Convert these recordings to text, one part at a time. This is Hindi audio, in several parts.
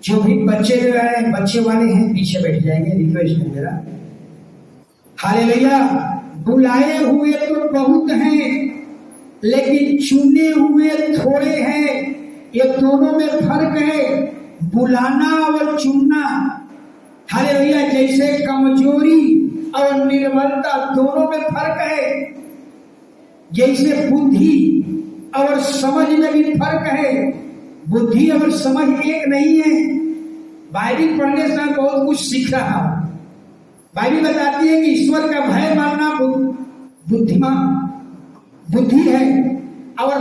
जो भी बच्चे जो है बच्चे वाले हैं पीछे बैठ जाएंगे, रिक्वेस्ट है मेरा। हालेलुया। बुलाए हुए तो बहुत हैं लेकिन चुने हुए थोड़े हैं। ये दोनों में फर्क है, बुलाना और चुनना। हालेलुया। जैसे कमजोरी और निर्बलता दोनों में फर्क है, जैसे बुद्धि और समझ में भी फर्क है। बुद्धि और समझ एक नहीं है। बाइबिल पढ़ने से बहुत कुछ सीख रहा हूं। बाइबिल बताती है कि ईश्वर का भय मानना बुद्धिमान बुद्धि है और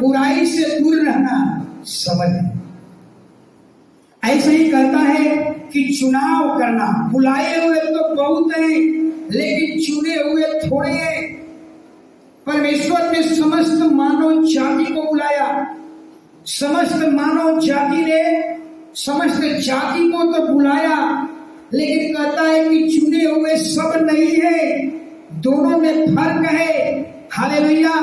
बुराई से दूर रहना समझ है। ऐसे ही कहता है कि चुनाव करना। बुलाए हुए तो बहुत हैं लेकिन चुने हुए थोड़े हैं। परमेश्वर ने समस्त मानव जाति को बुलाया। समस्त मानव जाति ने समस्त जाति को तो बुलाया, लेकिन कहता है कि चुने हुए सब नहीं है, दोनों में फर्क है। हालेलुया।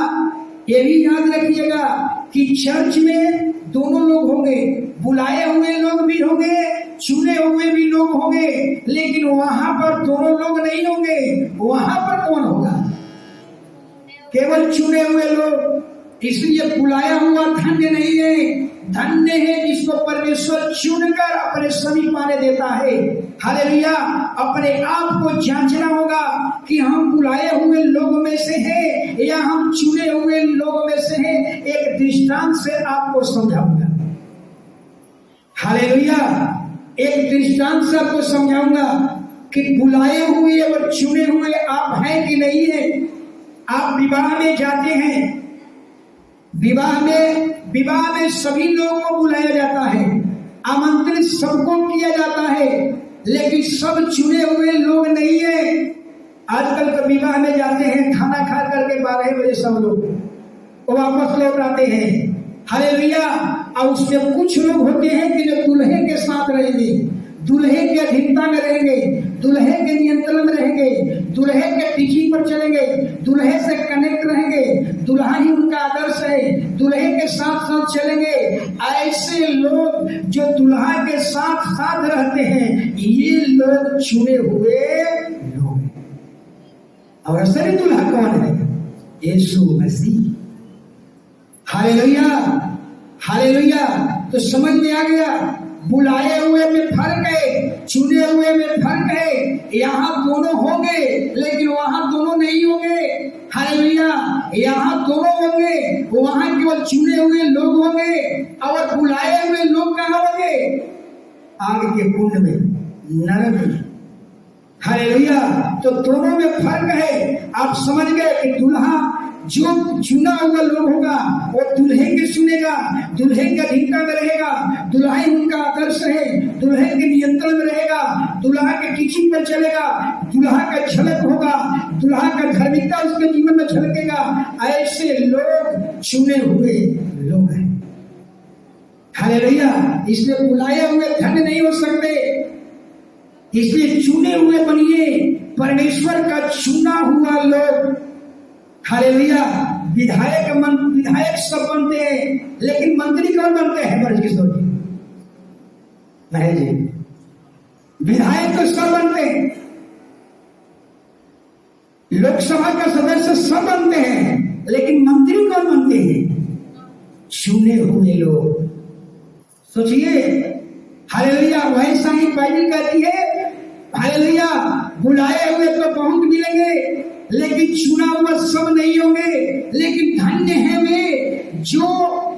ये भी याद रखिएगा कि चर्च में दोनों लोग होंगे, बुलाए हुए लोग भी होंगे, चुने हुए भी लोग होंगे, लेकिन वहां पर दोनों लोग नहीं होंगे। वहां पर कौन होगा? केवल चुने हुए लोग। इसलिए बुलाया हुआ धन्य नहीं है, धन्य है जिसको परमेश्वर चुनकर अपने समीप आने देता है। हालेलुया। अपने आप को जांचना होगा कि हम बुलाए हुए लोगों में से हैं या हम चुने हुए लोगों में से हैं। एक दृष्टांत से आपको समझाऊंगा। हालेलुया। एक दृष्टांत से आपको समझाऊंगा कि बुलाए हुए और चुने हुए आप हैं कि नहीं है। आप विवाह में जाते हैं, विवाह में सभी लोगों को बुलाया जाता है, आमंत्रित सबको किया जाता है, लेकिन सब चुने हुए लोग नहीं है। आजकल तो विवाह में जाते हैं, खाना खा करके 12 बजे सब लोग वापस लौट आते हैं। हालेलुया। और उसमें कुछ लोग होते हैं कि जो दूल्हे के साथ रहेंगे, दूल्हे के अधीनता में रहेंगे, दूल्हे के नियंत्रण में रहेंगे, दूल्हे के टीचिंग पर चलेंगे, दूल्हे से कनेक्ट रहेंगे, दूल्हा ही उनका आदर्श है, दूल्हे के साथ साथ चलेंगे। ऐसे लोग जो दूल्हा के साथ साथ रहते हैं, ये लोग चुने हुए लोग हैं। और असली दूल्हा कौन है? यीशु मसीह। हालेलुया। हालेलुया। तो समझ में आ गया, बुलाए हुए में फर्क है, चुने हुए में फर्क है। यहाँ दोनों होंगे लेकिन वहां दोनों नहीं होंगे। हालेलुया। यहाँ दोनों होंगे, वहां केवल चुने हुए लोग होंगे। और बुलाए हुए लोग कहाँ होंगे? आग के कुंड में, नरक में। हालेलुया। तो दोनों में फर्क है। आप समझ गए कि दूल्हा जो चुना हुआ लोग होगा वो दूल्हे के सुनेगा, दूल्हे के अधीनता में रहेगा, दूल्हा ही उनका आदर्श है, दूल्हे के नियंत्रण में रहेगा, दूल्हा के टीचिंग पर चलेगा, दूल्हा का झलक होगा, दूल्हा का धार्मिकता उसके जीवन में झलकेगा। ऐसे लोग चुने हुए लोग हैं। हालेलुया। इसलिए बुलाए हुए धन्य नहीं हो सकते, इसलिए चुने हुए बनिए, परमेश्वर का चुना हुआ लोग। हालेलुया। विधायक सब बनते हैं, लेकिन मंत्री कौन बनते हैं? ब्रज किशोर जी नहीं जी। विधायक तो सब बनते हैं, लोकसभा का सदस्य सब बनते हैं, लेकिन मंत्री कौन बनते हैं? चुने हुए लोग। सोचिए। हालेलुया। वैसा ही बाइबल कहती है, हालेलुया, बुलाए हुए तो बहुत मिलेंगे लेकिन चुना हुआ सब नहीं होंगे। लेकिन धन्य है वे जो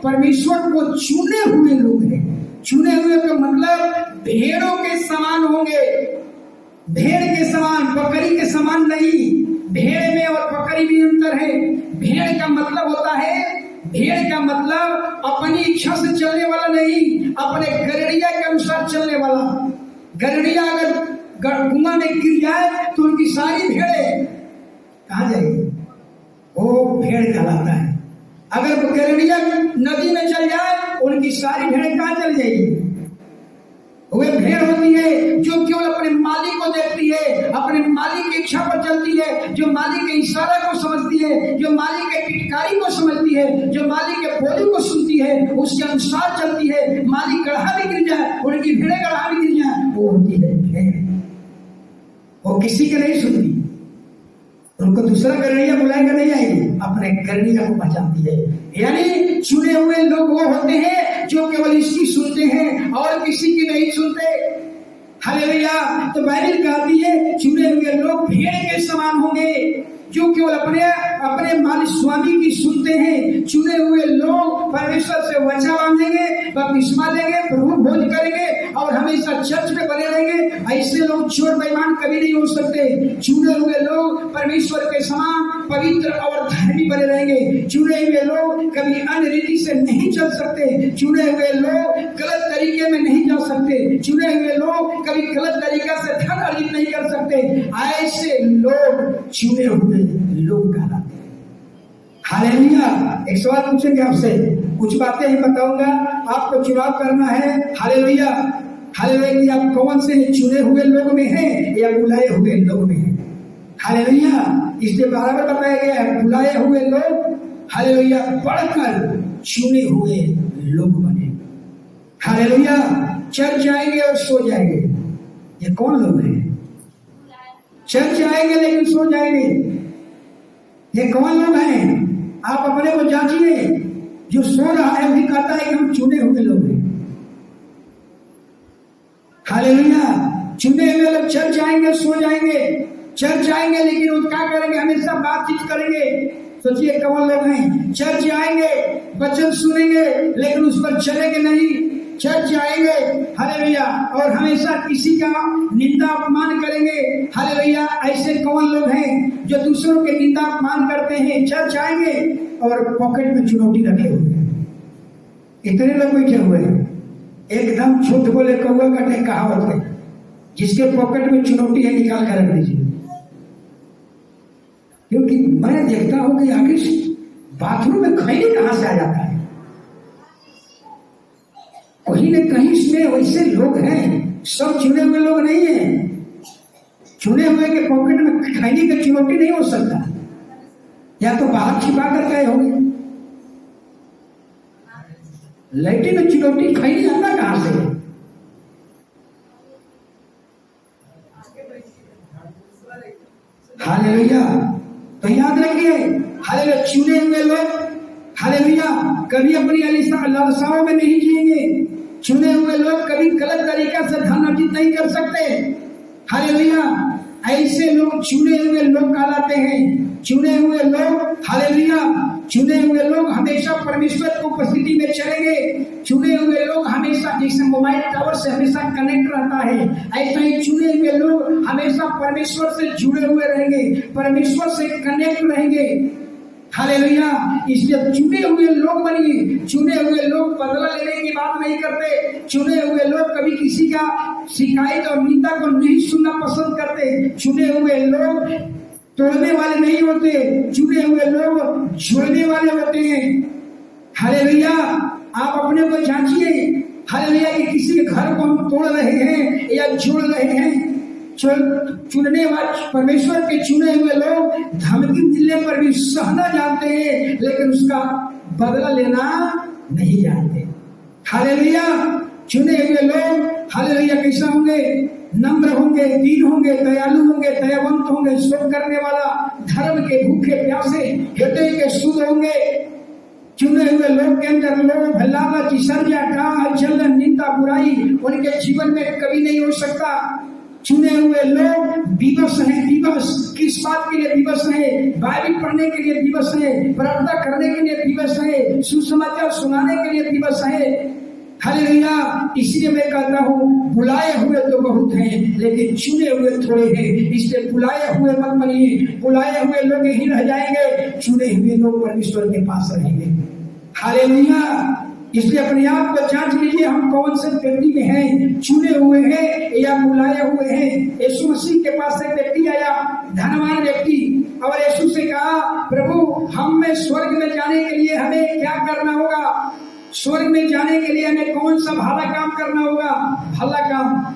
परमेश्वर को चुने हुए लोग हैं। चुने हुए का मतलब भेड़ों के समान होंगे, भेड़ के समान, बकरी के समान नहीं। भेड़ में और बकरी में अंतर है। भेड़ का मतलब होता है, भेड़ का मतलब अपनी इच्छा से चलने वाला नहीं, अपने गड़रिया के अनुसार चलने वाला। गड़रिया अगर कुआं में गिर जाए तो उनकी सारी भेड़ें कहाँ जाएगी? वो भेड़ कहलाता है। अगर गड़रिया नदी में चल जाए उनकी सारी भेड़ें कहाँ चल जाएगी? वे भेड़ होती है जो केवल अपने मालिक को देखती है, अपने मालिक की इच्छा पर चलती है, जो मालिक के इशारा को समझती है, जो मालिक के पिटकारी को समझती है, जो मालिक के बोली को सुनती है, उसके अनुसार चलती है। मालिक गड्ढा भी गिर जाए मेरी भेड़ें गड्ढा में गिर जाए, वो होती है भेड़। वो किसी का नहीं सुनती, उनको दूसरा गरणिया बुलाएगा नहीं आएगी, अपने गरणिया को पहचानती है। यानी चुने हुए लोग वो होते हैं जो केवल इसकी सुनते हैं और किसी की नहीं सुनते। हालेलुया। तो बाइबल कहती है चुने हुए लोग भेड़ के समान होंगे जो केवल अपने मालिक स्वामी की सुनते हैं। चुने हुए लोग परमेश्वर से वचन मांगेंगे, बपतिस्मा लेंगे, प्रभु भोज करेंगे और हमेशा चर्च में बने रहेंगे। ऐसे लोग चोर बेईमान कभी नहीं हो सकते। चुने हुए लोग परमेश्वर के समान पवित्र और धर्मी बने रहेंगे। चुने हुए लोग कभी अन्य रीति से नहीं चल सकते। चुने हुए लोग गलत तरीके में नहीं जा सकते। चुने हुए लोग कभी गलत तरीका से धन अर्जित नहीं कर सकते। ऐसे लोग चुने हुए लोग कहलाते हैं। हालेलुया। एक सवाल पूछेंगे आपसे, कुछ बातें ही बताऊंगा, आपको चुनाव करना है। हालेलुया। हालेलुया कि आप कौन से चुने हुए लोग में हैं या बुलाए हुए लोग में हैं। हालेलुया। इसलिए बराबर बताया गया है बुलाए हुए लोग हालेलुया बढ़कर चुने हुए लोग बने। हालेलुया। चर्च जाएंगे और सो जाएंगे, ये कौन लोग हैं? चर्च जाएंगे लेकिन सो जाएंगे, ये कौन लोग हैं? आप अपने को जांचिए। जो सो रहा है वही कहता है कि हम चुने हुए लोग हैं। हालेलुया। चुने हुए लोग चर्च जाएंगे, सो जाएंगे। चर्च जाएंगे लेकिन वो क्या करेंगे? हमेशा बातचीत करेंगे। सोचिए कौन लोग हैं? चर्च आएंगे, वचन सुनेंगे लेकिन उस पर चलेंगे नहीं। चर्च आएंगे हालेलुया और हमेशा किसी का निंदा अपमान करेंगे। हालेलुया। ऐसे कौन लोग हैं जो दूसरों के निंदा अपमान करते हैं? चर्च आएंगे और पॉकेट में चुनौती रखे हुए। इतने लोग बैठे हुए हैं, एकदम झूठ बोले कौवा काटे कहावत है, जिसके पॉकेट में चुनौती है निकाल कर रख दीजिए। क्योंकि मैं देखता हूं कि आखिर बाथरूम में खैनी कहां से आ जाता है। कहीं न कहीं इसमें वैसे लोग हैं, सब चुने हुए लोग नहीं हैं। चुने हुए के पॉकेट में खैनी का चुनौती नहीं हो सकता, या तो बाहर छिपा कर गए होंगे। लैट्रिन में चुनौती खैनी आता कहां से? हालेलुया। तो याद रखिए हालेलुया चुने हुए लोग हालेलुया कभी अपनी लालसाओं में नहीं जिएंगे। चुने हुए लोग कभी गलत तरीका से धन अर्जित नहीं कर सकते। हालेलुया। ऐसे लोग चुने हुए लोग कहलाते हैं। चुने हुए लोग हालेलुया चुने हुए लोग हमेशा परमेश्वर की उपस्थिति में चलेंगे। चुने हुए लोग हमेशा, जैसे मोबाइल टावर से हमेशा कनेक्ट रहता है, ऐसा ही चुने हुए लोग हमेशा परमेश्वर से जुड़े हुए रहेंगे, परमेश्वर से कनेक्ट रहेंगे। हालेलुया। इसलिए चुने हुए लोग बनिए। चुने हुए लोग बदला लेने की बात नहीं करते। चुने हुए लोग कभी किसी का शिकायत और निंदा को नहीं सुनना पसंद करते। चुने हुए लोग तोड़ने वाले नहीं होते, चुने हुए लोग जोड़ने वाले होते हैं। हालेलुया। आप अपने को जांचिए हालेलुया कि किसी के घर को हम तोड़ रहे हैं या जोड़ रहे हैं। चुनने वाले परमेश्वर के चुने हुए लोग धमकी मिलने पर भी सहना जानते हैं, लेकिन उसका बदला लेना नहीं जानते। हालेलुया। चुने हुए लोग हालेलुया कैसा होंगे? नम्र होंगे, दीन होंगे, दयालु होंगे, दयावंत होंगे, शोक करने वाला, धर्म के भूखे प्यासे, हृदय के शुद्ध होंगे। चुने हुए लोग के अंदर लोग लालच, ईर्ष्या, काम, जलन, निंदा, बुराई उनके जीवन में कभी नहीं हो सकता। चुने हुए लोग विवश हैं। विवश किस बात के लिए विवश है? बाइबल पढ़ने के लिए विवश है, प्रार्थना करने के लिए विवश है, सुसमाचार सुनाने के लिए विवश है। हालेलुया। इसलिए मैं कहता हूँ बुलाए हुए तो बहुत हैं लेकिन चुने हुए थोड़े हैं। इसलिए बुलाए हुए मत बनिए, बुलाए हुए लोग ही रह जाएंगे, चुने हुए लोग परमेश्वर के पास रहेंगे। हालेलुया। इसलिए अपने आप को जांच लीजिए हम कौन से व्यक्ति में हैं, चुने हुए हैं या बुलाए हुए हैं। यीशु मसीह के पास एक व्यक्ति आया, धनवान व्यक्ति, और यीशु से कहा प्रभु हमें स्वर्ग में जाने के लिए हमें क्या करना होगा? स्वर्ग में जाने के लिए हमें कौन सा भला काम करना होगा? भला काम।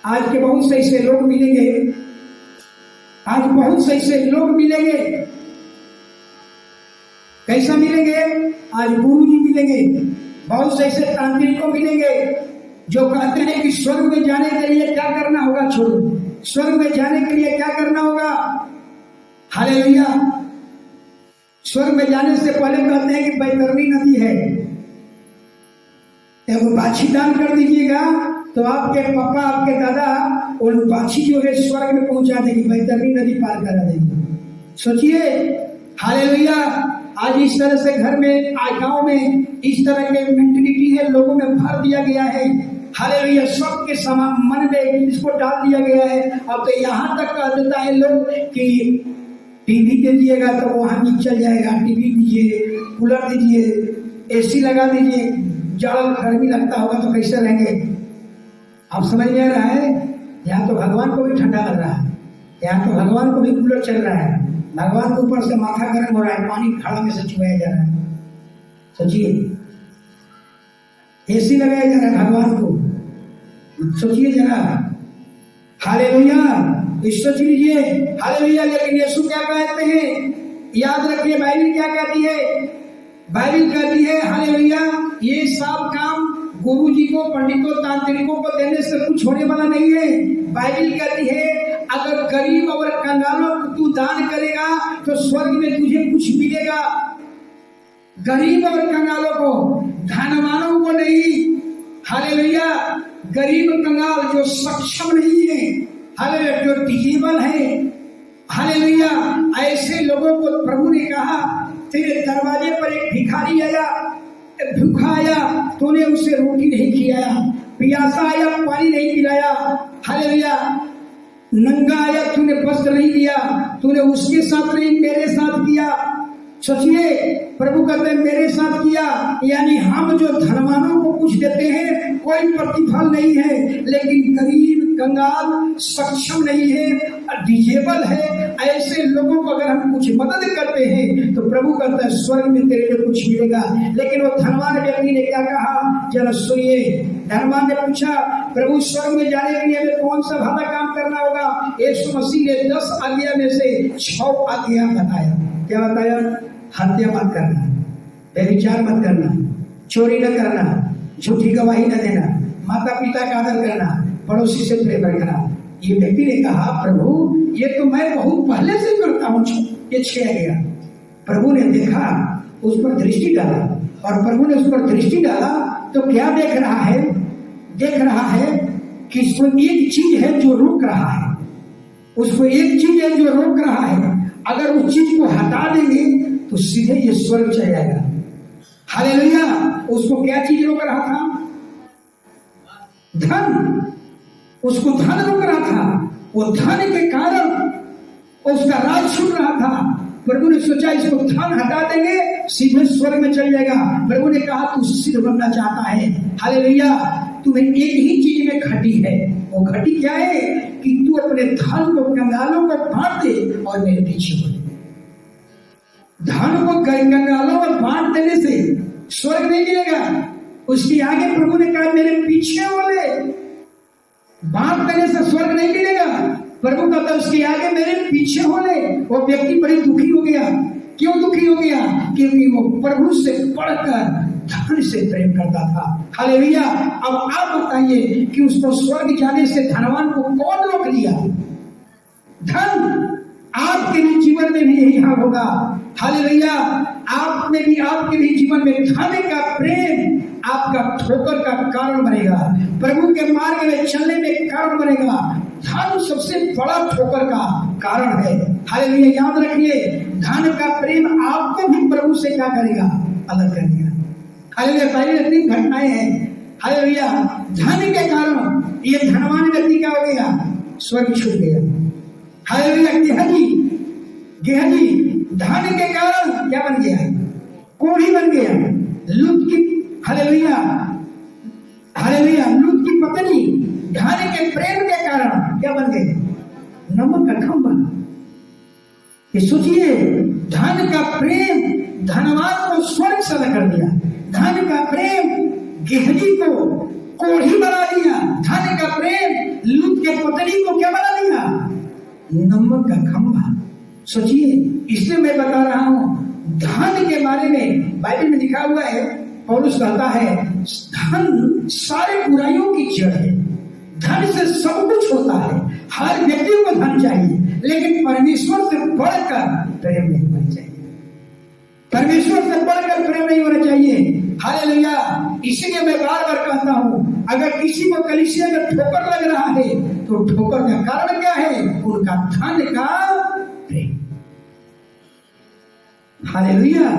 आज के बहुत से ऐसे लोग मिलेंगे, आज बहुत से ऐसे लोग मिलेंगे। कैसा मिलेंगे? आज गुरु जी मिलेंगे, बहुत से ऐसे तांत्रिक को मिलेंगे, जो कहते हैं कि स्वर्ग में जाने के लिए क्या करना होगा, छोड़ो, स्वर्ग में जाने के लिए क्या करना होगा, हालेलुया। स्वर्ग में जाने से पहले कहते हैं कि बैतरनी नदी है, एगो बाछी दान कर दीजिएगा तो आपके पापा आपके दादा और बाछी जो है स्वर्ग में पहुंचा देगी, बैतरनी नदी पार करा देगी। सोचिए, हालेलुया। आज इस तरह से घर में, आज गांव में इस तरह के मेंटलिटी है, लोगों में भर दिया गया है, हालेलुया। सबके मन में इसको डाल दिया गया है। अब तो यहाँ तक कह देता है लोग कि टीवी दे दिएगा तो वहां भी चल जाएगा, टीवी दीजिए, कूलर दीजिए, एसी लगा दीजिए, जाड़ा गर्मी लगता होगा तो कैसे रहेंगे। आप समझ में आ रहा है, यहाँ तो भगवान को भी ठंडा लग रहा है, यहाँ तो भगवान को भी कूलर चल रहा है, भगवान के ऊपर से माथा गर्म हो रहा है, पानी खाड़ा में से चुहाया जा रहा है। सोचिए, एसी लगाया जा रहा है भगवान को, सोचिए जरा, हालेलुया। सोच लीजिए, हालेलुया। लेकिन यीशु क्या कहते हैं, याद रखिए, बाइबल क्या कहती है, बाइबल कहती है, हालेलुया, ये सब काम गुरु जी को, पंडितों, तांत्रिकों को देने से कुछ होने वाला नहीं है। बाइबल कहती है अगर गरीब और कंगालों को तू दान करेगा तो स्वर्ग में तुझे कुछ मिलेगा। गरीब और कंगालों को, धनवानों को नहीं, हालेलुया। गरीब कंगाल जो सक्षम नहीं है, हालेलुया, जो डिसेबल है, हालेलुया, ऐसे लोगों को प्रभु ने कहा तेरे दरवाजे पर एक भिखारी आया, भूखा आया, तूने उसे रोटी नहीं खिलाया, प्यासा आया, पानी नहीं पिलाया, हालेलुया, नंगा आया, तूने वस्त्र नहीं दिया, तूने उसके साथ नहीं मेरे साथ किया। सोचिए, प्रभु कहते हैं मेरे साथ किया, यानी हम जो धनवानों को कुछ देते हैं कोई प्रतिफल नहीं है, लेकिन गरीब कंगाल सक्षम नहीं है, डिसेबल है, ऐसे लोगों को अगर हम कुछ मदद करते हैं तो प्रभु कहता है स्वर्ग में तेरे लिए कुछ मिलेगा। लेकिन वो धनवान व्यक्ति ने क्या कहा, जरा सुनिए। धनवान ने पूछा, प्रभु स्वर्ग में जाने के लिए हमें कौन सा भला काम करना होगा। यीशु मसीह ने 10 आज्ञा में से 6 आज्ञा बताया। क्या बताया? हत्या मत करना, व्यभिचार मत करना, चोरी न करना, झूठी गवाही न देना, माता पिता का आदर करना, पड़ोसी से प्रेम रखना। ये व्यक्ति ने कहा, प्रभु ये तो मैं बहुत पहले से करता हूँ, ये 6 आज्ञा। प्रभु ने देखा, उस पर दृष्टि डाला, और प्रभु ने उस पर दृष्टि डाला तो क्या देख रहा है? देख रहा है कि इसमें एक चीज है जो रोक रहा है, उसको एक चीज है जो रोक रहा है। अगर उस चीज को हटा देंगे तो सीधे ये स्वर्ग चला जाएगा। हालेलुया। उसको क्या चीज रोक रहा था? धन। उसको धन रोक रहा था। वो धन के कारण उसका राज छूट रहा था। प्रभु ने सोचा इसको धन हटा देंगे, सीधे स्वर्ग में चल जाएगा। प्रभु ने कहा तू सिद्ध बनना चाहता है, हालेलुया, तुम्हें एक ही चीज में घटी है। वो घटी क्या है? कि तू अपने धन को कंगालों को बांट दे और मेरे पीछे हो। धन को कंगालों को बांट देने से स्वर्ग नहीं मिलेगा। उसके आगे प्रभु ने कहा मेरे पीछे वाले, बांट देने से स्वर्ग नहीं मिलेगा। प्रभु कहता उसके आगे मेरे पीछे होने। वो व्यक्ति बड़ी दुखी हो गया। क्यों दुखी हो गया? क्योंकि वो प्रभु से बढ़कर धन से प्रेम करता था। हालेलुया। अब आप बताइए कि उसको स्वर्ग जाने से धनवान को कौन रोक लिया? धन। आपके भी जीवन में भी यही हाल होगा। हालेलुया। आप में भी, आपके भी जीवन में धन का प्रेम आपका ठोकर का कारण बनेगा, प्रभु के मार्ग में चलने में कारण बनेगा। धन सबसे बड़ा ठोकर का कारण है। हालेलुया। याद रखिए, धन का प्रेम आपको भी प्रभु से क्या करेगा? अलग कर देगा। हालेलुया। पहले 3 घटनाएं हैं। हालेलुया। धन के कारण ये धनवान व्यक्ति क्या हो गया? स्वर्ग छूट गया। हालेलुया। गेहजी धन के कारण क्या बन गया? कोढ़ी बन गया। लूत की, हालेलुया, हालेलुया, लूत की पत्नी धन के प्रेम के कारण क्या बन गई? नमक का खंभा। ये सोचिए, धन का प्रेम धनवान को स्वर्ग से अलग कर दिया। धन का प्रेम गेहजी को कोढ़ी बना दिया। धन का प्रेम लूत के पत्नी को क्या बना दिया? नमक का खंभा। सोचिए, इसलिए मैं बता रहा हूं, धन के बारे में बाइबल में लिखा हुआ है। पौलुस कहता है धन सारे बुराइयों की की जड़ है। धन से सब कुछ होता है, हर व्यक्ति को धन चाहिए, लेकिन परमेश्वर से बढ़कर प्रेम नहीं होना चाहिए। परमेश्वर से बढ़कर प्रेम नहीं होना चाहिए। हालेलुया। इसीलिए मैं बार बार कहता हूं, अगर किसी को कलीसिया में ठोकर लग रहा है तो ठोकर का कारण क्या है? उनका धन का प्रेम। हालेलुया।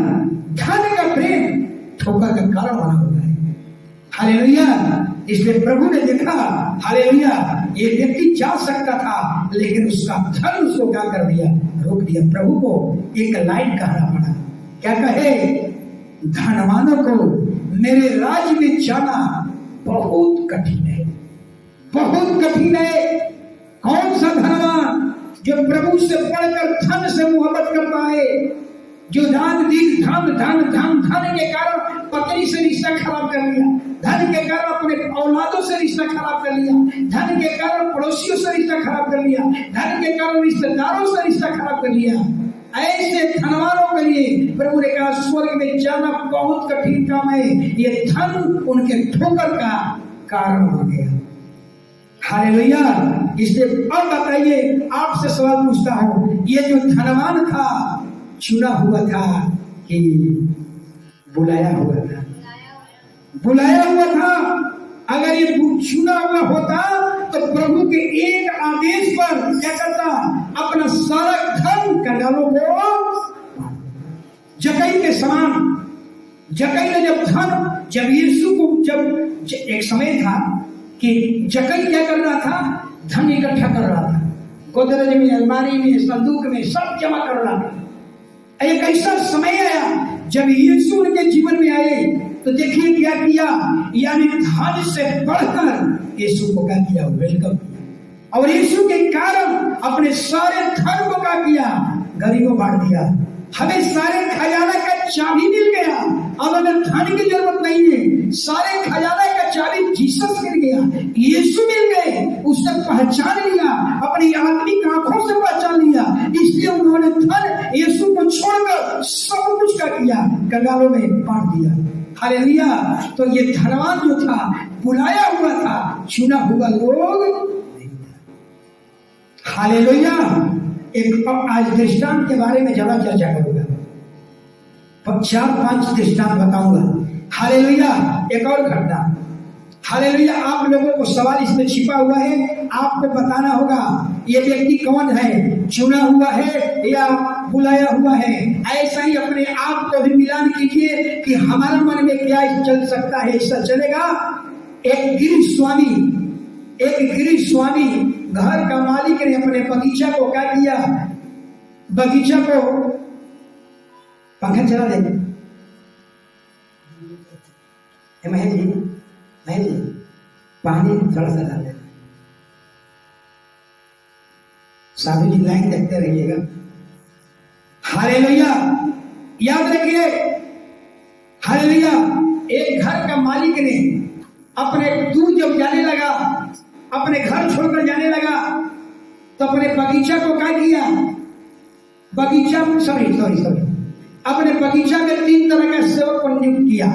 धन का प्रेम ठोकर का कारण बना हुआ है। हालेलुया। इसलिए प्रभु ने देखा, हालेलुया, ये व्यक्ति जा सकता था, लेकिन उसका धन उसको क्या कर दिया? रोक दिया। प्रभु को एक लाइन कहना पड़ा। क्या कहे? धनवानों को मेरे राज्य में जाना बहुत कठिन है, बहुत कठिन है। कौन सा धनवान जो प्रभु से बढ़कर धन से मोहब्बत करता है, जो दान दीन धन धन धन धन के कारण पत्नी से रिश्ता खराब कर लिया, धन के कारण अपने औलादों से रिश्ता खराब कर लिया, धन के कारण पड़ोसियों से रिश्ता खराब कर लिया, धन के कारण रिश्तेदारों से रिश्ता खराब कर लिया, ऐसे धनवानों के लिए प्रभु ने कहा स्वर्ग में जाना बहुत कठिन काम है। ये धन उनके ठोकर का कारण हो गया। हालेलुया। इसलिए अब बताइए, आपसे सवाल पूछता हूं, ये जो धनवान था चुना हुआ था कि बुलाया हुआ था? बुलाया हुआ था। अगर ये चुना हुआ होता तो प्रभु के एक आदेश पर क्या करता? अपना सारा धन कंगालों को, जकई के समान। जकई ने जब यीशु को, जब एक समय था कि जकई क्या कर रहा था? धन इकट्ठा कर रहा था, गोदरेज में, अलमारी में, संदूक में सब जमा कर रहा था। एक ऐसा समय आया जब यीशु उनके जीवन में आए तो देखिए क्या किया, यानी धन से बढ़कर यीशु को क्या किया? वेलकम किया। और यीशु के कारण अपने सारे धन को क्या किया? गरीबों बांट दिया। हमें सारे खजाना का चाबी मिल गया। अब हमें धन की जरूरत नहीं है, सारे खजाना का चाबी जीसस मिल गया, यीशु मिल गए। उसने पहचान लिया, अपनी आत्मिक आंखों से पहचान लिया। इसलिए उन्होंने धन यीशु को छोड़कर सब कुछ का किया, कंगालों में बांट दिया। हालेलुया। तो ये धनवान जो था बुलाया हुआ था, चुना हुआ लोग नहीं था। हालेलुया। एक आज दृष्टांत के बारे में ज्यादा चर्चा करूंगा, 4-5 दृष्टांत बताऊंगा। हालेलुया। एक और घटना। हालेलुया। आप लोगों को सवाल इसमें छिपा हुआ है, आपको बताना होगा ये व्यक्ति कौन है, चुना हुआ है या बुलाया हुआ है। ऐसा ही अपने आप को भी मिलान कीजिए कि हमारा मन में क्या चल सकता है, ऐसा चलेगा। एक गिरी स्वामी घर का मालिक ने अपने बगीचा को क्या किया? बगीचा को पंखा चला दे महेश जी, पानी थोड़ा सा डाल देना। साधु जी लाइन देखते रहिएगा। हालेलुया। याद रखिए, हालेलुया। एक घर का मालिक ने अपने दूर जब जाने लगा, अपने घर छोड़कर जाने लगा, तो अपने बगीचा को क्या किया? बगीचा अपने बगीचा में 3 तरह का सेवक को नियुक्त किया।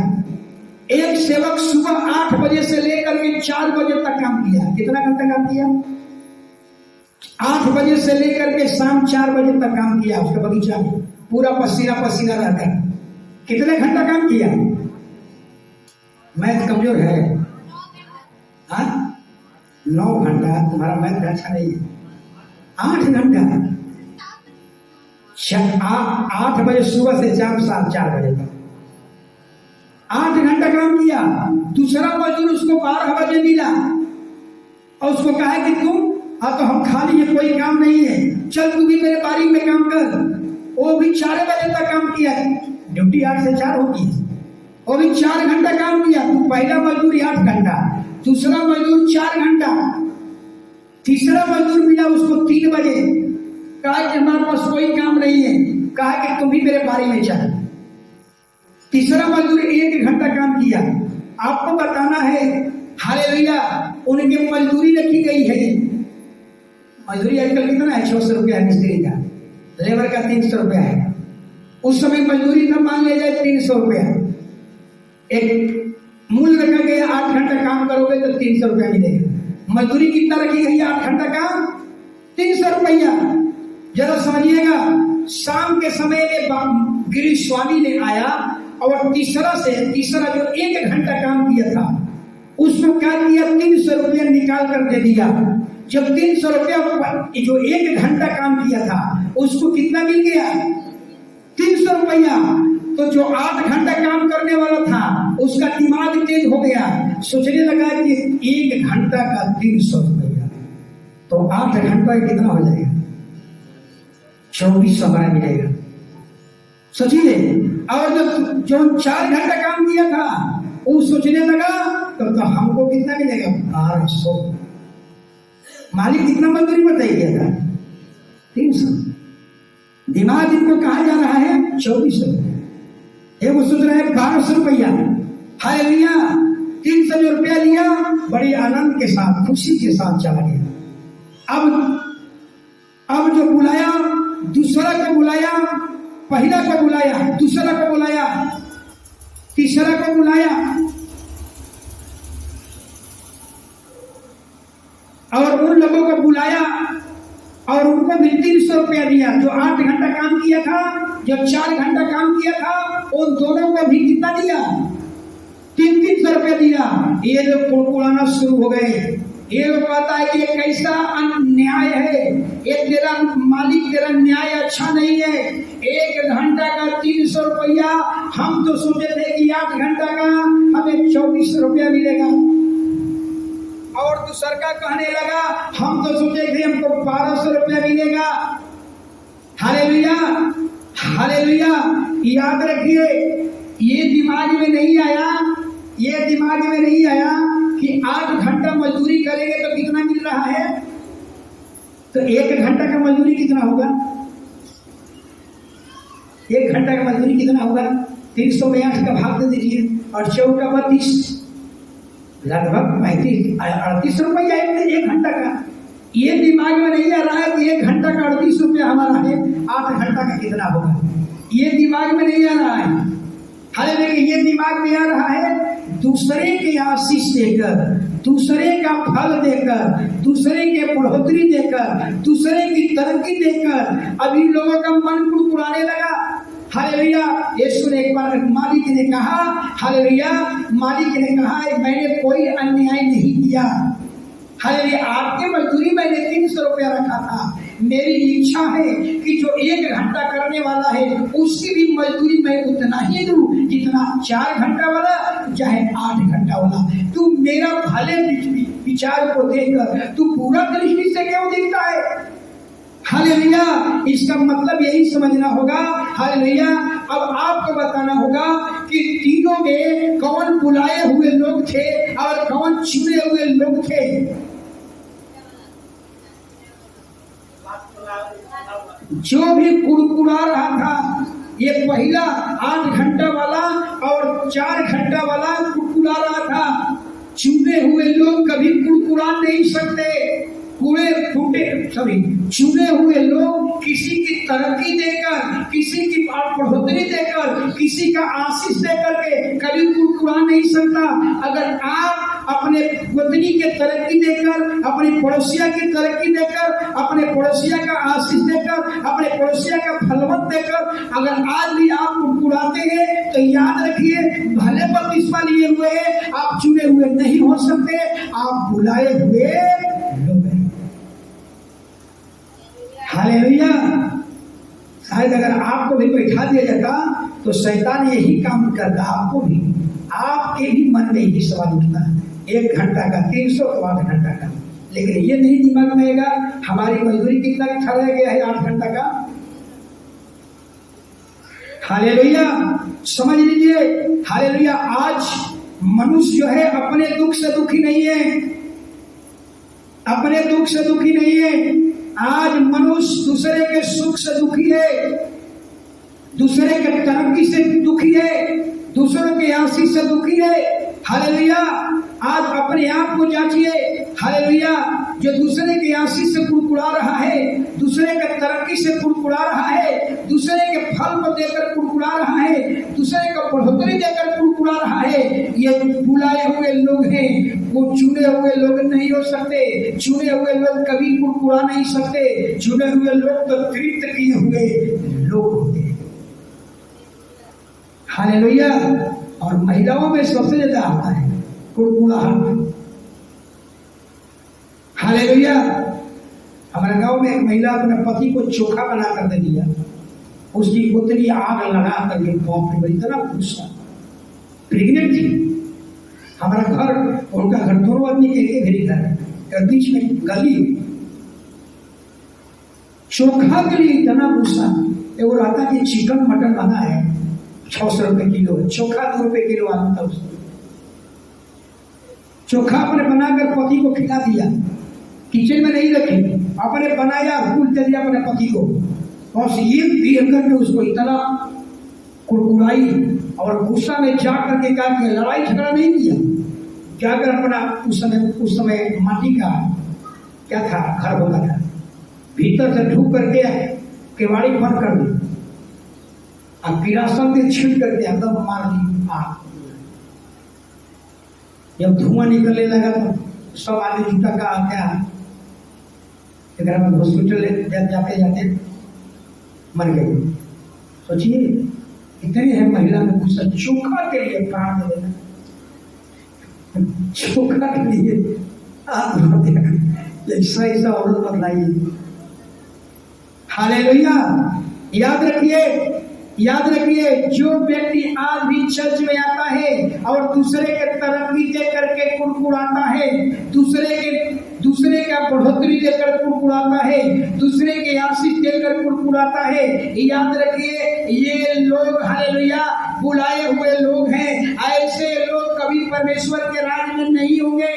एक सेवक सुबह 8 बजे से लेकर के 4 बजे तक काम किया। कितना घंटा काम किया? 8 बजे से लेकर के शाम 4 बजे तक काम किया उसके बगीचा में, पूरा पसीना पसीना रहकर। कितने घंटा काम किया? मैथ कमजोर है? 9 घंटा। तुम्हारा मैथ अच्छा नहीं है। 8 घंटा। 8 बजे सुबह से शाम 4 बजे तक 8 घंटा काम किया। दूसरा मजदूर उसको 12 बजे मिला और उसको कहा कि तुम तो हम खाली है, कोई काम नहीं है, चल तू भी मेरे बारी में काम कर। वो भी 4 बजे तक काम किया। ड्यूटी 8 से 4 होगी। वो भी 4 घंटा काम किया। तू पहला मजदूर 8 घंटा, दूसरा मजदूर 4 घंटा, तीसरा मजदूर मिला उसको 3 बजे। कहा कि हमारे पास कोई काम नहीं है, कहा कि तुम भी मेरे बारी में चल। तीसरा मजदूर 1 घंटा काम किया। आपको बताना है, हालेलुया, उनकी मजदूरी रखी गई है। मजदूरी आजकल कितना है? 600 रुपया है मिस्त्री का, लेबर का 300 रुपया है। उस समय मजदूरी था मान लिया जाए 300 रुपया। एक मूल रखा गया 8 घंटा काम करोगे तो 300 रुपया मिलेगा। मजदूरी कितना रखी गई है? 8 घंटा का 300 रुपया। जरा समझिएगा, शाम के समय में गिरी स्वामी ने आया और तीसरा जो 1 घंटा काम किया था उसको क्या किया? 300 रुपया निकाल कर दे दिया। जब 300 रुपया जो 1 घंटा काम किया था उसको कितना मिल गया? 300 रुपया। तो जो 8 घंटा काम करने वाला था उसका दिमाग तेज हो गया, सोचने लगा कि 1 घंटा का 300 रुपया, तो 8 घंटा कितना हो जाएगा? 2400 हमारा मिलेगा। सोचिए। और जो 4 घंटा काम किया था वो सोचने लगा तो हमको कितना मिलेगा? 1200। मालिक कितना मजदूरी बताइए था? 300। दिमाग इनको कहा जा रहा है 2400। वो सोच रहा है 1200 रुपया। हालेलुया। 300 रुपया लिया, बड़ी आनंद के साथ खुशी के साथ चला गया। अब जो बुलाया, दूसरा को बुलाया, पहला को बुलाया, दूसरा को बुलाया, तीसरा को बुलाया और उन लोगों को बुलाया और उनको भी 300 रुपया दिया। जो 8 घंटा काम किया था, जो 4 घंटा काम किया था, उन दोनों को भी कितना दिया? 300 रुपया दिया। ये लोग कुड़कुड़ाना शुरू हो गए। ये लोग कहता है कि ये कैसा अन्याय है, ये तेरा मालिक, तेरा न्याय अच्छा नहीं है। 1 घंटा का 300 रुपया, हम तो सोचे थे कि 8 घंटा का हमें 2400 रुपया मिलेगा। और दूसरा का कहने लगा, हम तो सोचे थे हमको 1200 रुपया मिलेगा। Hallelujah, hallelujah. याद रखिए, ये दिमाग में नहीं आया, ये दिमाग में नहीं आया कि 8 घंटा मजदूरी करेंगे तो कितना मिल रहा है। तो 1 घंटा का मजदूरी कितना होगा? 1 घंटा का मजदूरी कितना होगा? 300 में 8 का भाग दे दीजिए और 4 का 32, लगभग 38 रुपया 1 घंटा का। ये दिमाग में नहीं आ रहा है कि 1 घंटा का 38 रुपया हमारा है, 8 घंटा का कितना होगा, ये दिमाग में नहीं आ रहा है। हालांकि ये दिमाग में आ रहा है दूसरे के आशीष देकर, दूसरे का फल देकर, दूसरे के बढ़ोतरी देकर, दूसरे की तरक्की देकर अभी लोगों का मन कुड़कुड़ाने लगा। हालेलुया। यीशु ने एक बार मालिक ने कहा, हालेलुया, मालिक ने कहा मैंने कोई अन्याय नहीं किया। हालेलुया। आपके मजदूरी मैंने 300 रुपया रखा था। मेरी इच्छा है कि जो 1 घंटा करने वाला है उसकी भी मजदूरी मैं उतना ही दूं जितना 4 घंटा वाला चाहे 8 घंटा वाला। तू मेरा भले विचार को देखकर तू पूरा दृष्टि से क्यों देखता है? हालेलुया। इसका मतलब यही समझना होगा। हालेलुया। अब आपको बताना होगा कि तीनों में कौन बुलाए हुए लोग थे और कौन चुने हुए लोग थे। जो भी कुड़कुड़ा रहा था, ये पहला 8 घंटा वाला और 4 घंटा वाला कुड़कुड़ा रहा था। चुने हुए लोग कभी कुड़कुड़ा नहीं सकते। चुने हुए लोग किसी की तरक्की देकर, किसी की बढ़ोतरी देकर, किसी का आशीष देकर के कभी कुड़कुड़ा नहीं सकता। अगर आप अपने पत्नी के तरक्की देकर, अपने पड़ोसिया की तरक्की देकर, अपने पड़ोसिया का आशीष देकर, अपने पड़ोसिया का फलवत देकर अगर आज भी आप कुड़कुड़ाते हैं तो याद रखिए, भले बपतिस्मा लिए हुए हैं, आप चुने हुए नहीं हो सकते, आप बुलाए हुए लोग हैं। हालेलुया। शायद अगर आपको भी बैठा दिया जाता तो शैतान यही काम करता, आपको भी, आपके भी मन में यही सवाल उठता, 1 घंटा का 300 और 8 घंटा का। लेकिन ये नहीं दिमाग में आएगा हमारी मजदूरी कितना ठहराया गया है 8 घंटा का। हालेलुया। समझ लीजिए। हालेलुया। आज मनुष्य जो है अपने दुख से दुखी नहीं है, अपने दुख से दुखी नहीं है। आज मनुष्य दूसरे के सुख से दुखी है, दूसरे के तरक्की से दुखी है, दूसरों के आशीष से दुखी है। हालेलुया। आज अपने आप को जांचिए। हालेलुया। जो दूसरे के आशीष से कुड़कुड़ा रहा है, दूसरे के तरक्की से कुड़कुड़ा रहा है, दूसरे के फल को देकर कुड़कुड़ा रहा है, दूसरे को बढ़ोतरी देकर कुड़कुड़ा रहा है, ये बुलाए हुए लोग हैं। वो चुने हुए लोग नहीं हो सकते। चुने हुए लोग कभी कुड़कुड़ा नहीं सकते। चुने हुए लोग तो तृप्त किए हुए लोग होते हैं। हालेलुया। और महिलाओं में सबसे ज्यादा आता है कुड़कुड़ाहट। हालेलुया। हमारे गांव में एक महिला अपने पति को चोखा बना कर दे दिया। उसकी उतनी आग लगा कर ये बाप रे, इतना गुस्सा। प्रेग्नेंट थी। हमारा घर, उनका घर दोनों आदमी एक ही घर है, बीच में गली। चोखा के लिए इतना गुस्सा। वो रहता कि चिकन मटन बना है 600 रुपए किलो है, चोखा 2 रुपए किलो आता था उसको। चोखा अपने बनाकर पति को खिला दिया, किचन में नहीं रखी, अपने बनाया, भूल दे दिया अपने पति को। और ये देख करके उसको इतना कुड़कुड़ाई और गुस्सा में जा करके कहा कि लड़ाई झगड़ा नहीं किया, जाकर अपना उस समय माटी का क्या था, घर होता था, भीतर से ढूक करके केवाड़ी बंद कर दी और किरासन से छीट करके एकदम मार दी आग। जब धुआं निकलने लगा तो सब आदमी जुटा का क्या हॉस्पिटल जाते जाते मर गए। सोचिए इतनी है महिला में गुस्सा, चोखा के लिए प्राण दे देना, चोखा के लिए ऐसा ऐसा औरत बदलाइए। हालेलुया। याद रखिए, याद रखिए, जो व्यक्ति आज भी चर्च में आता है और दूसरे के तरक्की दे करके कुड़कुड़ाता है, दूसरे का बढ़ोतरी देकर कुड़कुड़ाता है, दूसरे के आशीष देकर कुड़कुड़ाता है, याद रखिए ये लोग हालेलुया बुलाए हुए लोग हैं। ऐसे लोग कभी परमेश्वर के राज में नहीं होंगे,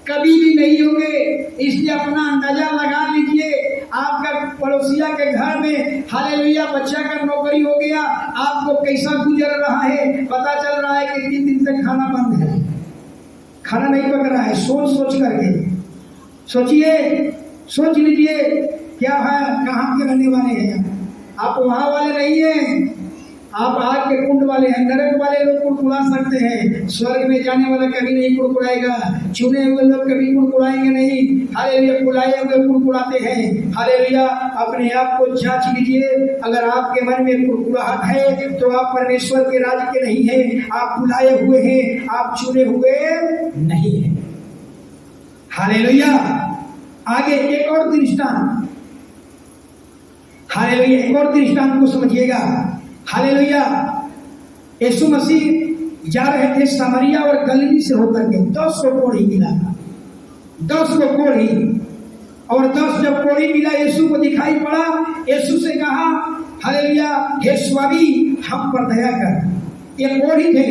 कभी भी नहीं होंगे। इसलिए अपना अंदाजा लगा लीजिए। आपका पड़ोसिया के घर में हालेलुया बच्चा का नौकरी हो गया, आपको कैसा गुजर रहा है, पता चल रहा है कि 3 दिन से खाना बंद है, खाना नहीं पक रहा है। सोच करके सोचिए, सोच लीजिए क्या है, कहाँ के रहने वाले हैं आप? वहां वाले नहीं हैं, आप आग के कुंड वाले हैं। नरक वाले लोग कुड़कुड़ा सकते हैं, स्वर्ग में जाने वाला कभी नहीं कुड़कुड़ाएगा। चुने हुए लोग कभी कुड़कुड़ाएंगे नहीं। हालेलुया। बुलाए हुए कुड़कुड़ाते हैं। हालेलुया। अपने आप को जांच लीजिए। अगर आपके मन में कुड़कुड़ाहट है तो आप परमेश्वर के राज्य के नहीं हैं, आप बुलाए हुए हैं, आप चुने हुए नहीं हैं। हालेलुया। आगे एक और दृष्टांत, हालेलुया, एक और दृष्टांत को समझिएगा। हालेलुया। यीशु मसीह जा रहे थे सामरिया और गलीली से होकर के, 10 को कोढ़ी मिला था, 10 को कोढ़ी। और 10 जब कोढ़ी मिला, यीशु को दिखाई पड़ा, यीशु से कहा हालेलुया, हे स्वामी हम पर दया कर। ये कोढ़ी थे,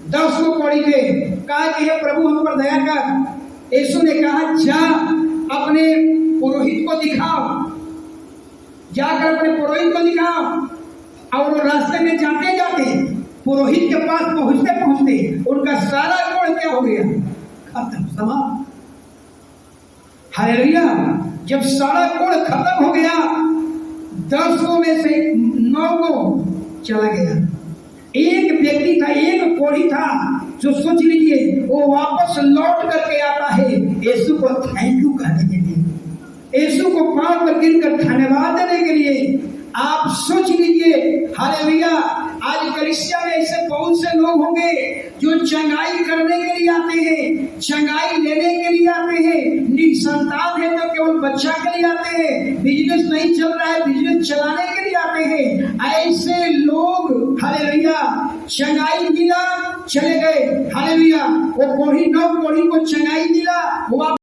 10 को कोढ़ी थे। कहा कि हे प्रभु हम पर दया कर। यीशु ने कहा जा अपने पुरोहित को दिखाओ, जाकर अपने पुरोहित को दिखाओ। और वो रास्ते में जाते जाते पुरोहित के पास पहुंचते उनका सारा कोढ़ क्या हो गया, खत्म, समाप्त। हालेलुया। जब सारा कोढ़ खत्म हो गया, 10 में से 9 को चला गया। एक व्यक्ति था, एक कोढ़ी था, जो सोच लीजिए वो वापस लौट करके आता है यीशु को थैंक यू कहने के लिए, यीशु को पांव पर गिरकर धन्यवाद देने के लिए। आप सोच लीजिए। हालेलुया। आज कलीसिया में ऐसे बहुत से लोग होंगे जो चंगाई करने के लिए आते हैं, चंगाई लेने के लिए आते हैं, निसंतान है तो केवल बच्चा के लिए आते हैं, बिजनेस नहीं चल रहा है बिजनेस चलाने के लिए आते हैं। ऐसे लोग हालेलुया चंगाई मिला चले गए। हालेलुया। वो कोढ़ी 9 कोढ़ी को चंगाई मिला, वो